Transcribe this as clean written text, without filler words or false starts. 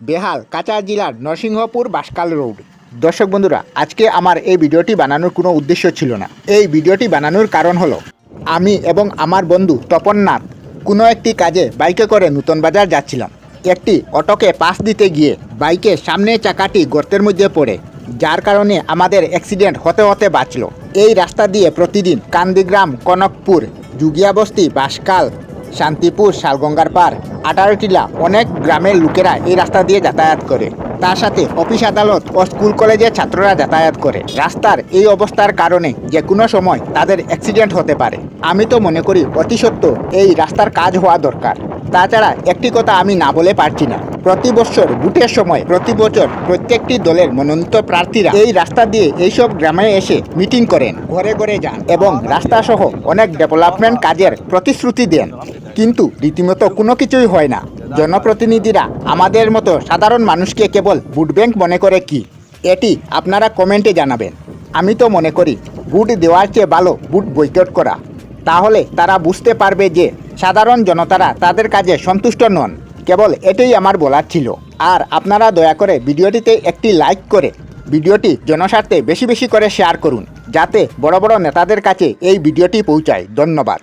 বেহাল কাছাড় জেলার নরসিংহপুর বাসকাল রোড। দর্শক বন্ধুরা, আজকে আমার এই ভিডিওটি বানানোর কোনো উদ্দেশ্য ছিল না। এই ভিডিওটি বানানোর কারণ হলো আমি এবং আমার বন্ধু তপননাথ কোনো একটি কাজে বাইকে করে নূতন বাজার যাচ্ছিলাম। একটি অটোকে পাশ দিতে গিয়ে বাইকের সামনের চাকাটি গর্তের মধ্যে পড়ে, যার কারণে আমাদের অ্যাক্সিডেন্ট হতে হতে বাঁচল। এই রাস্তা দিয়ে প্রতিদিন কান্দিগ্রাম, কনকপুর, যুগিয়াবস্তি, বাসকাল, শান্তিপুর, শালগঙ্গার পার, 18 টিলা অনেক গ্রামের লোকেরা এই রাস্তা দিয়ে যাতায়াত করে। তার সাথে অফিস আদালত ও স্কুল কলেজের ছাত্ররা যাতায়াত করে। রাস্তার এই অবস্থার কারণে যে কোনো সময় তাদের অ্যাক্সিডেন্ট হতে পারে। আমি তো মনে করি অতি সত্ত্বর এই রাস্তার কাজ হওয়া দরকার। তাছাড়া একটি কথা আমি না বলে পারছি না, প্রতি বছর ভোটের সময় প্রতি বছর প্রত্যেকটি দলের মনোনীত প্রার্থীরা এই রাস্তা দিয়ে এইসব গ্রামে এসে মিটিং করেন, ঘরে ঘরে যান এবং রাস্তা সহ অনেক ডেভেলপমেন্ট কাজের প্রতিশ্রুতি দেন, কিন্তু রীতিমতো কোনো কিছুই হয় না। জনপ্রতিনিধিরা আমাদের মতো সাধারণ মানুষকে কেবল ভোট ব্যাংক মনে করে কি, এটি আপনারা কমেন্টে জানাবেন। আমি তো মনে করি ভোট দেওয়ার চেয়ে ভালো ভোট বয়কট করা। তাহলে তারা বুঝতে পারবে যে সাধারণ জনতারা তাদের কাজে সন্তুষ্ট নন। কেবল এটাই আমার বলার ছিল। আর আপনারা দয়া করে ভিডিওটিতে একটি লাইক করে ভিডিওটি জনস্বার্থে বেশি বেশি করে শেয়ার করুন, যাতে বড় বড় নেতাদের কাছে এই ভিডিওটি পৌঁছায়। ধন্যবাদ।